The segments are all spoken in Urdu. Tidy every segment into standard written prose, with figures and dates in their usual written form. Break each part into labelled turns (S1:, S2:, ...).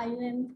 S1: IOM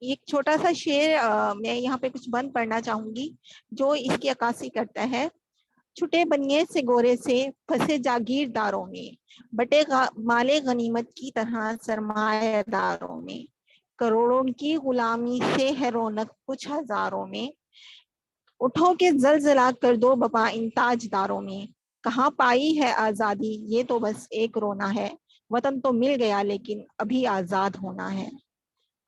S2: ایک چھوٹا سا شعر میں یہاں پہ کچھ بند پڑھنا چاہوں گی جو اس کی عکاسی کرتا ہے. چھٹے بنیے سے گورے سے پھنسے جاگیر داروں میں, بٹے مال غنیمت کی طرح سرمایہ داروں میں, کروڑوں کی غلامی سے ہے رونق کچھ ہزاروں میں, اٹھو کے زلزلہ کر دو بپا ان تاج داروں میں, کہاں پائی ہے آزادی یہ تو بس ایک رونا ہے, وطن تو مل گیا لیکن ابھی آزاد ہونا ہے.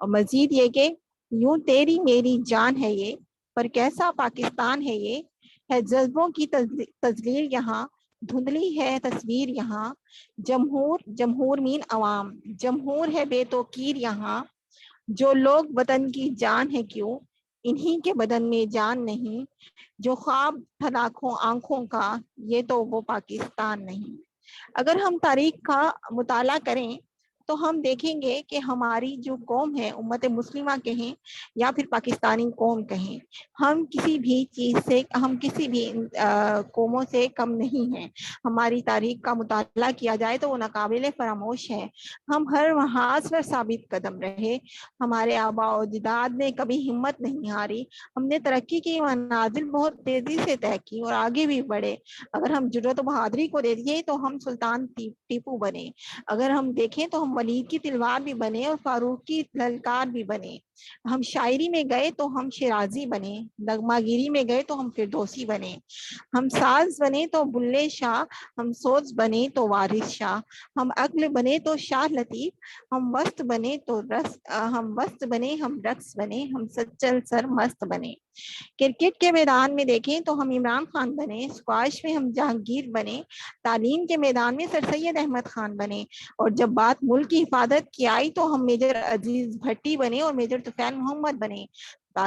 S2: اور مزید یہ کہ یوں تیری میری جان ہے یہ, پر کیسا پاکستان ہے یہ, ہے جذبوں کی تزلیل یہاں, دھندلی ہے تصویر یہاں, جمہور مین عوام, جمہور ہے بے توقیر یہاں, جو لوگ وطن کی جان ہے کیوں, انہی کے بدن میں جان نہیں, جو خواب تھا لاکھوں آنکھوں کا, یہ تو وہ پاکستان نہیں. اگر ہم تاریخ کا مطالعہ کریں تو ہم دیکھیں گے کہ ہماری جو قوم ہے, امت مسلمہ کہیں یا پھر پاکستانی قوم کہیں, ہم کسی بھی چیز سے, ہم کسی بھی قوموں سے کم نہیں ہیں. ہماری تاریخ کا مطالعہ کیا جائے تو وہ ناقابل فراموش ہے. ہم ہر محاذ پر ثابت قدم رہے, ہمارے آباء و اجداد نے کبھی ہمت نہیں ہاری, ہم نے ترقی کی منازل بہت تیزی سے طے کی اور آگے بھی بڑھے. اگر ہم جرأت و بہادری کو دیکھیں تو ہم سلطان ٹیپو بنے, اگر ہم دیکھیں تو ہم ولید کی تلوار بھی بنے اور فاروق کی للکار بھی بنے. ہم شاعری میں گئے تو ہم شیرازی بنے, نغمہ گیری میں گئے تو ہم فردوسی بنے. ہم ساز بنے تو بلے شاہ, ہم سوز بنے تو وارث شاہ, ہم عقل بنے تو شاہ لطیف, ہم وسط بنے تو ہم رقص بنے, ہم سچل سر مست بنے. کرکٹ کے میدان میں دیکھیں تو ہم عمران خان بنے, اسکواش میں ہم جہانگیر بنے, تعلیم کے میدان میں سر سید احمد خان بنے, اور جب بات ملک کی حفاظت کی آئی تو ہم میجر عزیز بھٹی بنے اور میجر طفیل محمد بنے.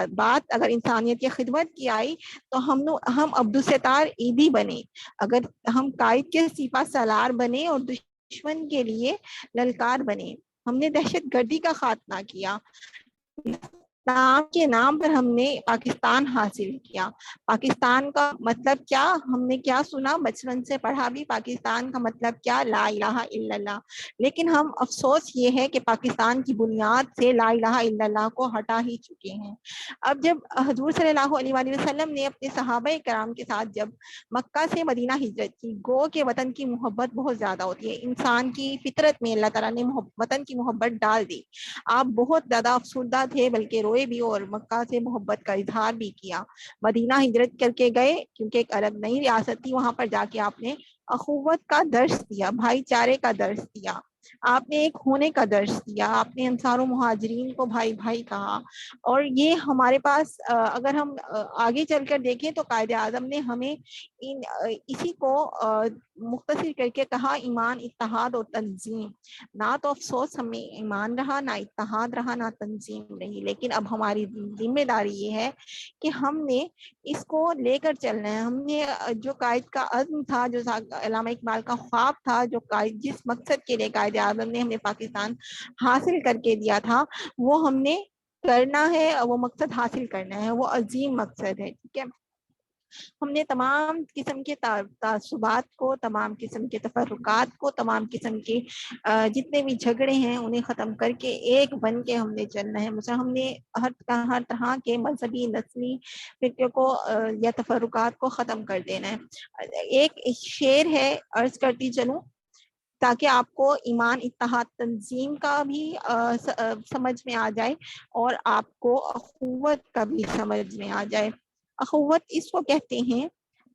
S2: بات اگر انسانیت کی خدمت کی آئی تو ہم عبدالستار ایدھی بنے, اگر ہم قائد کے سپہ سالار بنے اور دشمن کے لیے للکار بنے. ہم نے دہشت گردی کا خاتمہ کیا, اسلام کے نام پر ہم نے پاکستان حاصل کیا. پاکستان کا مطلب کیا, ہم نے کیا سنا, بچپن سے پڑھا بھی, پاکستان کا مطلب کیا, لا الہ الا اللہ. لیکن ہم افسوس یہ ہے کہ پاکستان کی بنیاد سے لا الہ الا اللہ کو ہٹا ہی چکے ہیں. اب جب حضور صلی اللہ علیہ وآلہ وسلم نے اپنے صحابہ کرام کے ساتھ جب مکہ سے مدینہ ہجرت کی, گو کے وطن کی محبت بہت زیادہ ہوتی ہے, انسان کی فطرت میں اللہ تعالیٰ نے وطن کی محبت ڈال دی. آپ بہت زیادہ افسردہ تھے, بلکہ روئے بھی اور مکہ سے محبت کا اظہار بھی کیا. مدینہ ہجرت کر کے گئے کیونکہ ایک الگ نئی ریاست تھی, وہاں پر جا کے آپ نے اخوت کا درس دیا, بھائی چارے کا درس دیا, آپ نے ایک ہونے کا درس دیا, آپ نے انصار و مہاجرین کو بھائی بھائی کہا. اور یہ ہمارے پاس اگر ہم آگے چل کر دیکھیں تو قائد اعظم نے ہمیں اسی کو مختصر کر کے کہا, ایمان اتحاد اور تنظیم. نہ تو افسوس ہمیں ایمان رہا, نہ اتحاد رہا, نہ تنظیم رہی, لیکن اب ہماری ذمہ داری یہ ہے کہ ہم نے اس کو لے کر چلنا ہے. ہم نے جو قائد کا عزم تھا, جو علامہ اقبال کا خواب تھا, جو قائد جس مقصد کے لیے قائد اعظم نے ہمیں پاکستان حاصل کر کے دیا تھا, وہ ہم نے کرنا ہے, وہ مقصد حاصل کرنا ہے, وہ عظیم مقصد ہے. ٹھیک ہے, ہم نے تمام قسم کے تعصبات کو, تمام قسم کے تفرقات کو, تمام قسم کے جتنے بھی جھگڑے ہیں انہیں ختم کر کے ایک بن کے ہم نے چلنا ہے. مثلا ہم نے ہر طرح کے مذہبی نسلی فرقے کو یا تفرقات کو ختم کر دینا ہے. ایک شعر ہے, عرض کرتی چلوں تاکہ آپ کو ایمان اتحاد تنظیم کا بھی سمجھ میں آ جائے اور آپ کو اخوت کا بھی سمجھ میں آ جائے. اخوت اس کو کہتے ہیں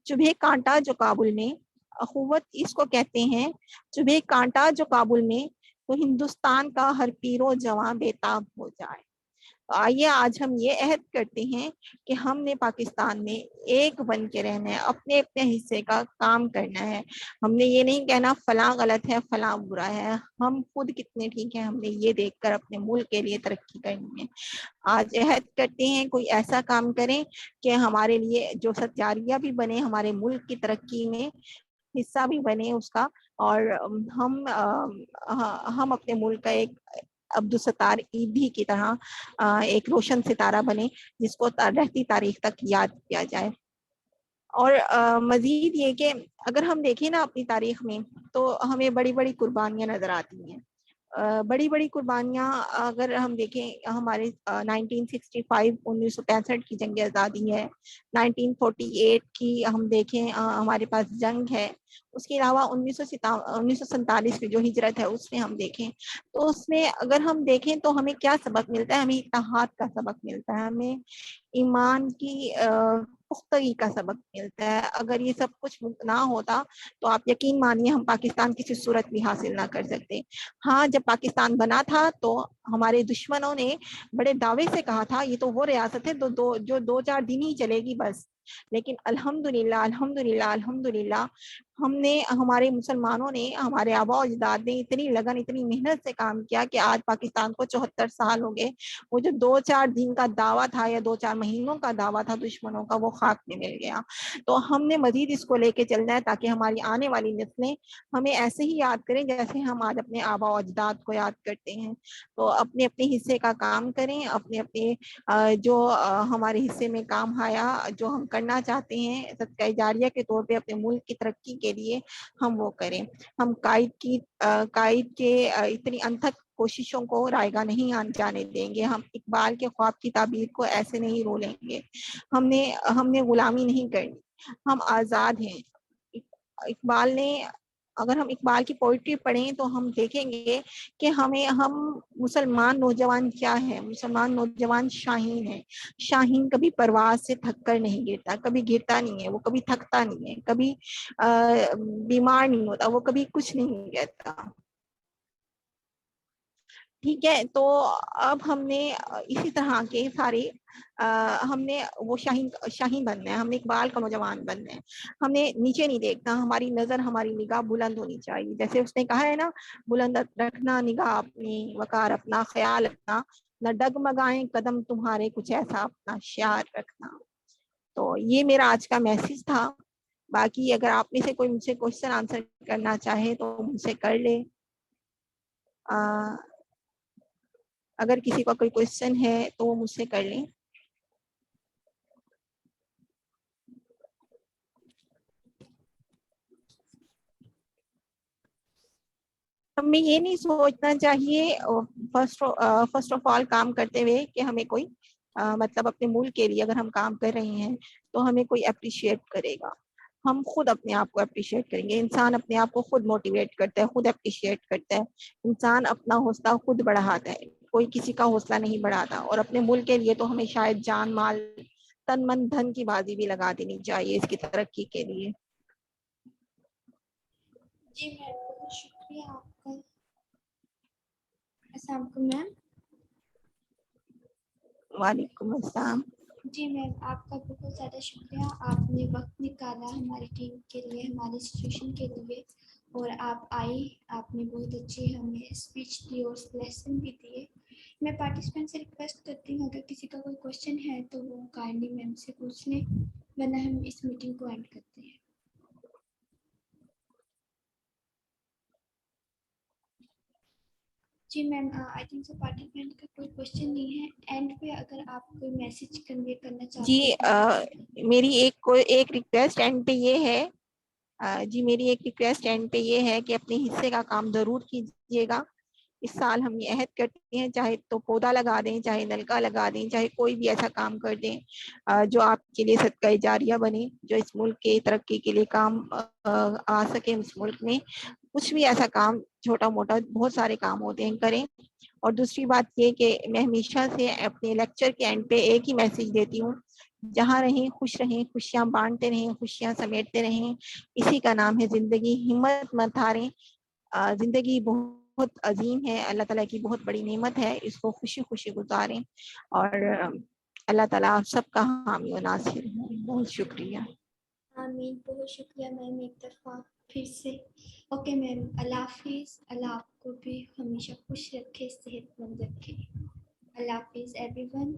S2: چبھے کانٹا جو کابل میں, اخوت اس کو کہتے ہیں چبھے کانٹا جو کابل میں, تو ہندوستان کا ہر پیرو جواں بےتاب ہو جائے. آئیے آج ہم یہ عہد کرتے ہیں کہ ہم نے پاکستان میں ایک بن کے رہنا ہے, اپنے اپنے حصے کا کام کرنا ہے. ہم نے یہ نہیں کہنا فلاں غلط ہے فلاں برا ہے, ہم خود کتنے ٹھیک ہیں, ہم نے یہ دیکھ کر اپنے ملک کے لیے ترقی کرنی ہے. آج عہد کرتے ہیں کوئی ایسا کام کریں کہ ہمارے لیے جو ستیاریہ بھی بنے, ہمارے ملک کی ترقی میں حصہ بھی بنے اس کا, اور ہم اپنے ملک کا ایک عبدالستار ایدھی کی طرح ایک روشن ستارہ بنے جس کو رہتی تاریخ تک یاد کیا جائے. اور مزید یہ کہ اگر ہم دیکھیں نا اپنی تاریخ میں تو ہمیں بڑی بڑی قربانیاں نظر آتی ہیں. بڑی بڑی قربانیاں اگر ہم دیکھیں ہمارے 1965 1965 کی جنگ آزادی ہے، 1948 کی ہم دیکھیں ہمارے پاس جنگ ہے، اس کے علاوہ 1947 کی جو ہجرت ہے اس میں ہم دیکھیں تو اس میں اگر ہم دیکھیں تو ہمیں کیا سبق ملتا ہے؟ ہمیں اتحاد کا سبق ملتا ہے، ہمیں ایمان کی پختگی کا سبق ملتا ہے. اگر یہ سب کچھ نہ ہوتا تو آپ یقین مانیے ہم پاکستان کسی صورت بھی حاصل نہ کر سکتے. ہاں جب پاکستان بنا تھا تو ہمارے دشمنوں نے بڑے دعوے سے کہا تھا یہ تو وہ ریاست ہے جو 2-4 دن ہی چلے گی بس، لیکن الحمدللہ الحمدللہ الحمدللہ ہم نے ہمارے مسلمانوں نے ہمارے آباء و اجداد نے اتنی لگن اتنی محنت سے کام کیا کہ آج پاکستان کو 74 سال ہو گئے. وہ جو 2-4 دن کا دعویٰ تھا یا 2-4 مہینوں کا دعویٰ تھا دشمنوں کا وہ خاک میں مل گیا. تو ہم نے مزید اس کو لے کے چلنا ہے تاکہ ہماری آنے والی نسلیں ہمیں ایسے ہی یاد کریں جیسے ہم آج اپنے آباء و اجداد کو یاد کرتے ہیں. تو اپنے اپنے حصے کا کام کریں، اپنے اپنے جو ہمارے حصے میں کام آیا جو ہم کرنا چاہتے ہیں صدقہ جاریہ کے طور پہ اپنے ملک کی ترقی کے لیے ہم وہ کریں. ہم قائد کے اتنی انتھک کوششوں کو رائے گاہ نہیں جانے دیں گے. ہم اقبال کے خواب کی تعبیر کو ایسے نہیں رولیں گے. ہم نے غلامی نہیں کرنی، ہم آزاد ہیں. اقبال نے اگر ہم اقبال کی پوئٹری پڑھیں تو ہم دیکھیں گے کہ ہم مسلمان نوجوان کیا ہے؟ مسلمان نوجوان شاہین ہے. شاہین کبھی پرواز سے تھک کر نہیں گرتا، کبھی گرتا نہیں ہے، وہ کبھی تھکتا نہیں ہے، کبھی بیمار نہیں ہوتا، وہ کبھی کچھ نہیں کہتا. ٹھیک ہے، تو اب ہم نے اسی طرح کے سارے ہم نے وہ شاہین بننا ہے، ہم نے اقبال کا نوجوان بننا ہے. ہم نے نیچے نہیں دیکھنا، ہماری نظر ہماری نگاہ بلند ہونی چاہیے. جیسے اس نے کہا ہے نا، بلند رکھنا نگاہ اپنی، وقار اپنا، خیال اپنا، نہ ڈگمگائیں قدم تمہارے، کچھ ایسا اپنا شعار رکھنا. تو یہ میرا آج کا میسج تھا. باقی اگر آپ میں سے کوئی مجھ سے کوشچن آنسر کرنا چاہے تو مجھ سے کر لے. اگر کسی کا کوئی کوشچن ہے تو وہ مجھ سے کر لیں. ہمیں یہ نہیں سوچنا چاہیے فرسٹ آف آل کام کرتے ہوئے کہ ہمیں کوئی مطلب اپنے ملک کے لیے اگر ہم کام کر رہے ہیں تو ہمیں کوئی اپریشیٹ کرے گا. ہم خود اپنے آپ کو اپریشیٹ کریں گے. انسان اپنے آپ کو خود موٹیویٹ کرتا ہے، خود اپریشیٹ کرتا ہے. انسان اپنا حوصلہ خود بڑھاتا ہے، کوئی کسی کا حوصلہ نہیں بڑھاتا. اور اپنے ملک کے لیے تو ہمیں شاید جان مال تن من دھن کی بازی بھی لگا دینی چاہیے اس کی ترقی کے لیے.
S1: جی میم بہت شکریہ آپ کا. السلام علیکم میم.
S2: وعلیکم السلام.
S1: جی میم آپ کا بہت زیادہ شکریہ. آپ نے وقت نکالا ہماری ٹیم کے لیے، ہماری انسٹیٹیوشن کے لیے، اور آپ آئی، آپ نے بہت اچھی ہمیں اسپیچ دی اور لیسن بھی دیے. میں پارٹیسپینٹ سے ریکویسٹ کرتی ہوں اگر کسی کا کوئی کوشچن ہے تو وہ کائنڈلی میم سے پوچھ لیں، ورنہ ہم اس میٹنگ کو اینڈ کرتے ہیں. جی میم آئی تھنک سو پارٹیسپینٹ کا کوئی کوشچن نہیں ہے. اینڈ پہ اگر آپ کوئی میسج کنوے کرنا چاہتے
S2: جی میری ایک ریکویسٹ اینڈ پہ یہ ہے، جی میری ایک ریکویسٹ اینڈ پہ یہ ہے کہ اپنے حصے کا کام ضرور کیجیے گا. اس سال ہم یہ عہد کرتے ہیں چاہے تو پودا لگا دیں، چاہے نلکا لگا دیں، چاہے کوئی بھی ایسا کام کر دیں جو آپ کے لیے صدقہ جاریہ بنے، جو اس ملک کے ترقی کے لیے کام آ سکے. اس ملک میں کچھ بھی ایسا کام چھوٹا موٹا بہت سارے کام ہوتے ہیں کریں. اور دوسری بات یہ کہ میں ہمیشہ سے اپنے لیکچر کے اینڈ پہ ایک ہی میسج دیتی ہوں، جہاں رہیں خوش رہیں، خوشیاں بانٹتے رہیں، خوشیاں سمیٹتے رہیں. اسی کا نام ہے زندگی. ہمت مت ہاریں. زندگی بہت عظیم ہے، اللہ تعالیٰ کی بہت بڑی نعمت ہے، اس کو خوشی خوشی گزاریں. اور اللہ تعالیٰ آپ سب کا حامی و ناصر ہے. بہت شکریہ.
S1: آمین. بہت شکریہ میم ایک دفعہ پھر سے. اوکے میم، اللہ حافظ. اللہ آپ کو بھی ہمیشہ خوش رکھے، صحت مند رکھے. اللہ حافظ ایوری ون.